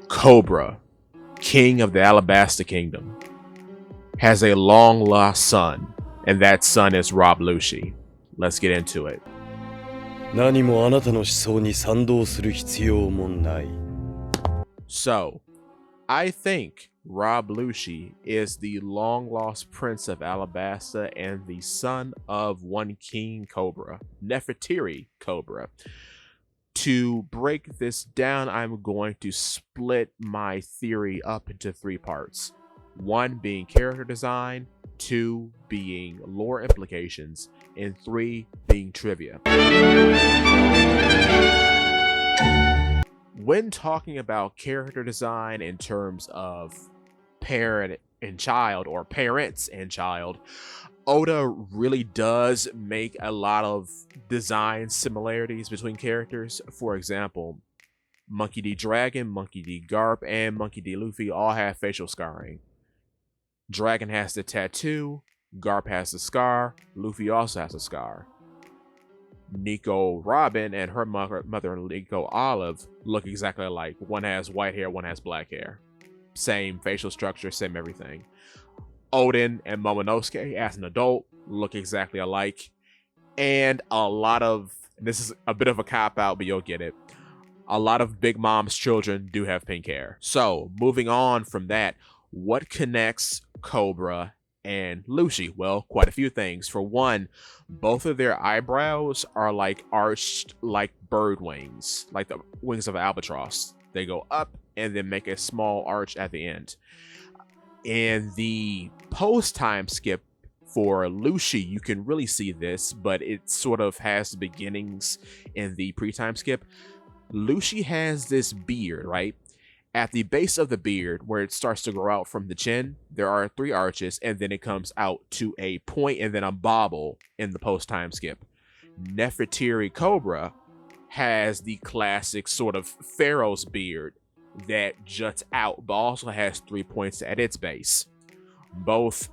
Cobra, king of the Alabasta kingdom, has a long lost son, and that son is roblucci. Let's get into it. 何もあなたの思想に賛同する必要もない。 So, I think roblucci is the long lost prince of Alabasta and the son of one King Cobra, Nefertiri Cobra. To break this down, I'm going to split my theory up into three parts. One being character design, two being lore implications, and three being trivia. When talking about character design in terms of parent and child, or parents and child, Oda really does make a lot of design similarities between characters. For example, Monkey D. Dragon, Monkey D. Garp, and Monkey D. Luffy all have facial scarring. Dragon has the tattoo, Garp has the scar, Luffy also has a scar. Nico Robin and her mother Nico Olive look exactly alike. One has white hair, one has black hair. Same facial structure, same everything. Odin and Momonosuke as an adult look exactly alike. And a lot of, this is a bit of a cop-out, but you'll get it, a lot of Big Mom's children do have pink hair. So, moving on from that, what connects Cobra and Lucci? Well, quite a few things. For one, both of their eyebrows are like arched like bird wings, like the wings of an albatross. They go up and then make a small arch at the end. In the post-time skip for Lucci, you can really see this, but it sort of has the beginnings in the pre-time skip. Lucci has this beard, right? At the base of the beard, where it starts to grow out from the chin, there are three arches, and then it comes out to a point and then a bobble in the post-time skip. Nefertiri Cobra has the classic sort of pharaoh's beard that juts out, but also has 3 points at its base. Both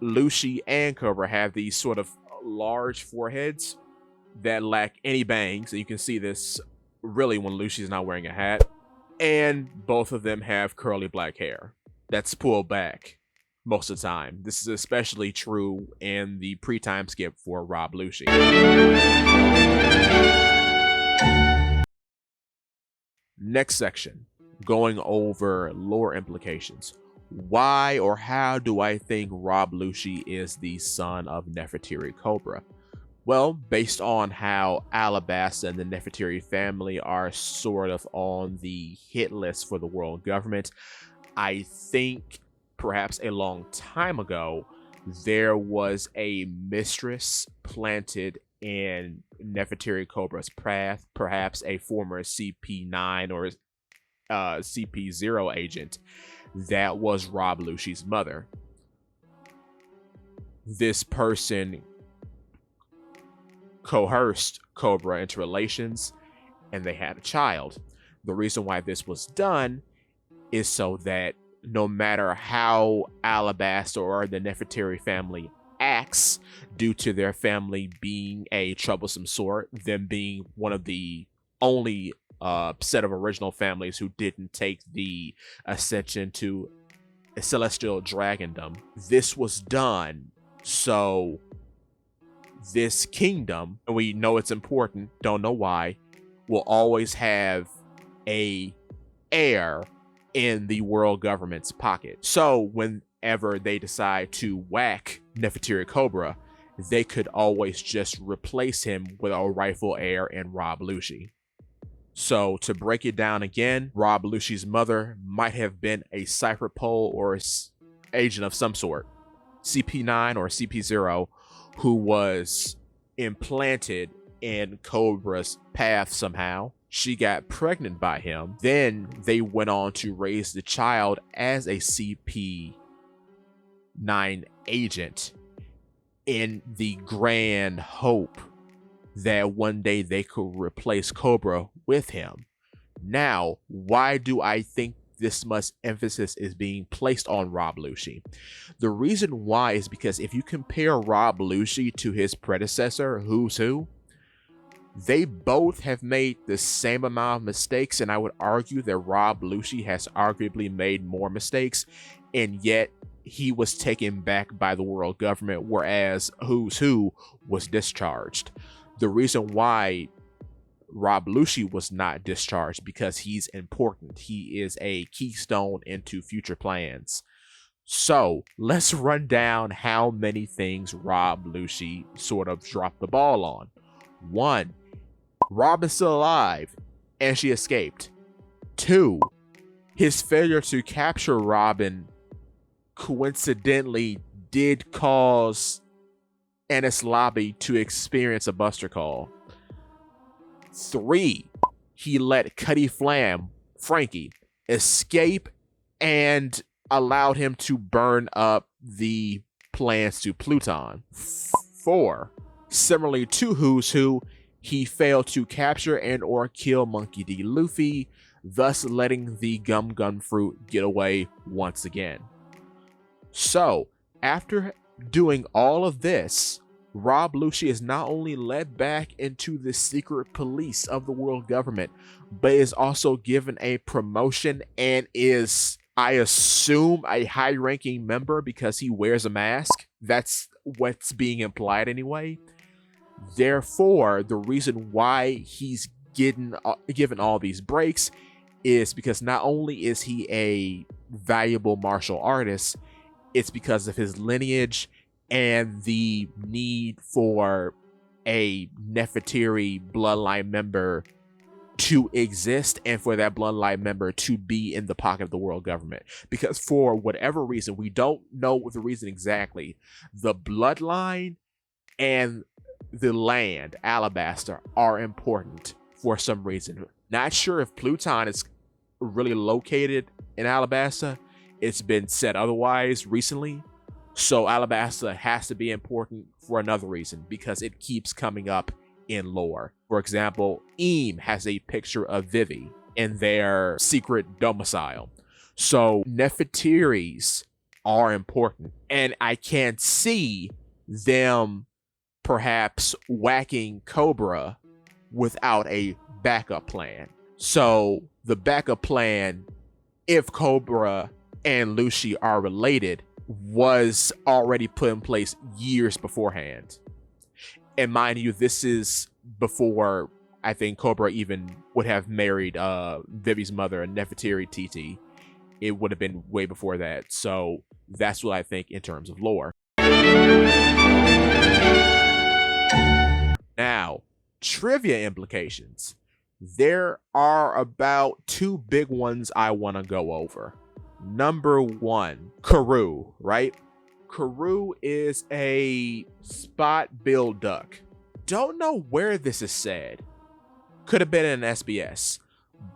Lucci and Cobra have these sort of large foreheads that lack any bangs, and you can see this really when Lucci's not wearing a hat. And both of them have curly black hair that's pulled back most of the time. This is especially true in the pre-time skip for roblucci. Next section, going over lore implications. Why or how do I think roblucci is the son of Nefertiri Cobra? Well, based on how Alabasta and the Nefertiri family are sort of on the hit list for the world government, I think perhaps a long time ago, there was a mistress planted in Nefertiri Cobra's path, perhaps a former CP9 or CP0 agent that was roblucci's mother. This person coerced Cobra into relations, and they had a child. The reason why this was done is so that no matter how Alabasta or the Nefertiri family acts, due to their family being a troublesome sort, them being one of the only set of original families who didn't take the ascension to celestial dragondom, this was done so this kingdom, and we know it's important, don't know why, will always have a heir in the world government's pocket. So whenever they decide to whack Nefertiri Cobra, they could always just replace him with a rightful heir in roblucci. So to break it down again, roblucci's mother might have been a cipher pole or agent of some sort, CP9 or CP0, who was implanted in Cobra's path somehow. She got pregnant by him. Then they went on to raise the child as a CP9 agent in the grand hope that one day they could replace Cobra with him. Now, why do I think this much emphasis is being placed on roblucci? The reason why is because if you compare roblucci to his predecessor, Who's Who, They both have made the same amount of mistakes, and I would argue that roblucci has arguably made more mistakes, and yet he was taken back by the world government, whereas Who's Who was discharged. The reason why roblucci was not discharged because he's important. He is a keystone into future plans. So let's run down how many things roblucci sort of dropped the ball on. 1. Robin's still alive, and she escaped. 2. His failure to capture Robin coincidentally did cause Ennis Lobby to experience a buster call. 3. He let Cutty Flam, Frankie, escape and allowed him to burn up the plans to Pluton. 4. Similarly to Who's Who, he failed to capture and or kill Monkey D. Luffy, thus letting the Gum Gum Fruit get away once again. So, after doing all of this, roblucci is not only led back into the secret police of the world government, but is also given a promotion and is, I assume, a high-ranking member because he wears a mask. That's what's being implied anyway. Therefore, the reason why he's given all these breaks is because not only is he a valuable martial artist, it's because of his lineage and the need for a Nefertiti bloodline member to exist and for that bloodline member to be in the pocket of the world government. Because for whatever reason, we don't know the reason exactly, the bloodline and the land, Alabasta, are important for some reason. Not sure if Pluton is really located in Alabasta. It's been said otherwise recently. So Alabasta has to be important for another reason, because it keeps coming up in lore. For example, Eam has a picture of Vivi in their secret domicile. So Nefertiris are important. And I can see them perhaps whacking Cobra without a backup plan. So the backup plan, if Cobra and Lucci are related, was already put in place years beforehand. And mind you, this is before I think Cobra even would have married Vivi's mother, Nefertiti Titi. It would have been way before that. So that's what I think in terms of lore. Now, trivia implications. There are about 2 big ones I want to go over. Number 1, Karoo, right? Karoo is a spot-billed duck. Don't know where this is said. Could have been in an SBS.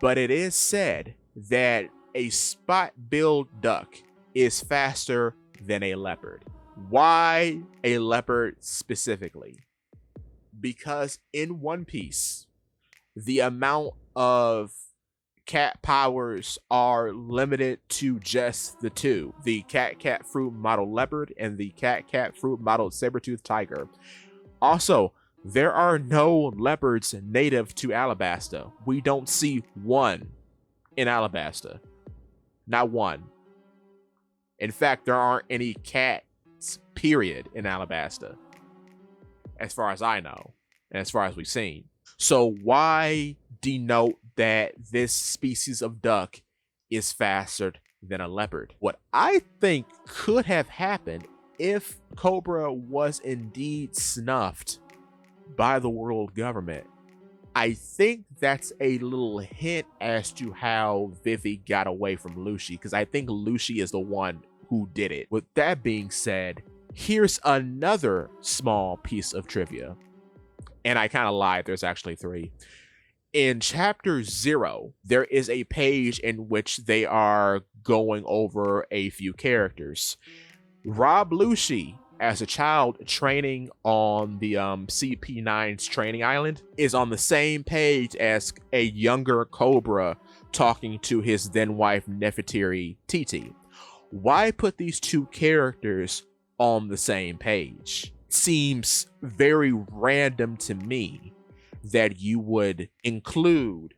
But it is said that a spot-billed duck is faster than a leopard. Why a leopard specifically? Because in One Piece, the amount of cat powers are limited to just the 2, the cat fruit model leopard and the cat fruit model saber-toothed tiger. Also, there are no leopards native to Alabasta. We don't see one in Alabasta. Not one. In fact, there aren't any cats, period, in Alabasta, as far as I know, and as far as we've seen. So why denote that this species of duck is faster than a leopard? What I think could have happened if Cobra was indeed snuffed by the world government, I think that's a little hint as to how Vivi got away from Lucci, because I think Lucci is the one who did it. With that being said, here's another small piece of trivia. And I kind of lied, there's actually 3. In chapter 0, there is a page in which they are going over a few characters. roblucci, as a child training on the CP9's training island, is on the same page as a younger Cobra talking to his then wife Nefertiti Titi. Why put these 2 characters on the same page? Seems very random to me. that you would include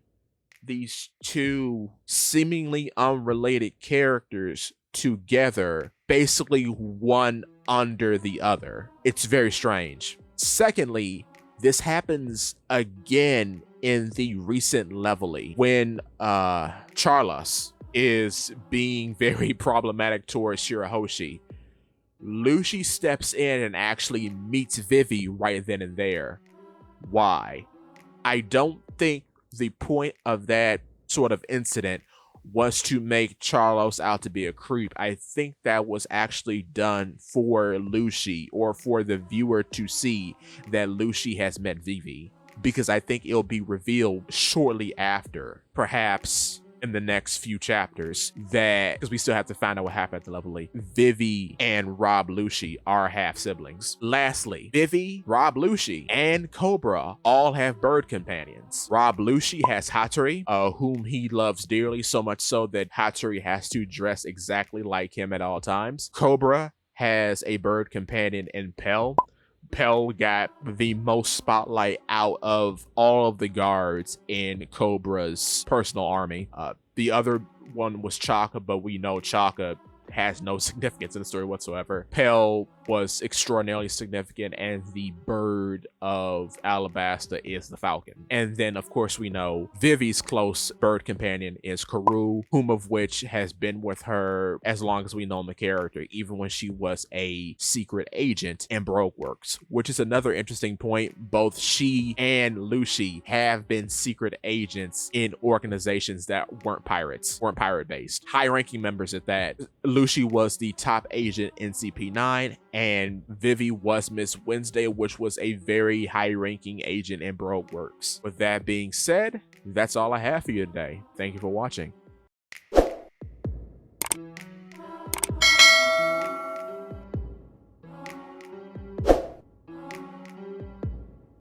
these two seemingly unrelated characters together, basically one under the other. It's very strange. Secondly, this happens again in the recent Levelly when Charlos is being very problematic towards Shirahoshi. Lucci steps in and actually meets Vivi right then and there. Why? I don't think the point of that sort of incident was to make Charlos out to be a creep. I think that was actually done for Lucci, or for the viewer to see that Lucci has met Vivi, because I think it'll be revealed shortly after, perhaps in the next few chapters, that, because we still have to find out what happened at the Levelly, Vivi and roblucci are half siblings. Lastly, Vivi, roblucci, and Cobra all have bird companions. Roblucci has Hattori, whom he loves dearly, so much so that Hattori has to dress exactly like him at all times. Cobra has a bird companion in Pell. Pell got the most spotlight out of all of the guards in Cobra's personal army. The other one was Chaka, but we know Chaka has no significance in the story whatsoever. Pell was extraordinarily significant, and the bird of Alabasta is the falcon. And then, of course, we know Vivi's close bird companion is Karoo, whom of which has been with her as long as we know the character, even when she was a secret agent in Brogue Works, which is another interesting point. Both she and Lucci have been secret agents in organizations that weren't pirate-based. High-ranking members at that. Lucci was the top agent in CP9, and Vivi was Miss Wednesday, which was a very high-ranking agent in Brogue Works. With that being said, that's all I have for you today. Thank you for watching.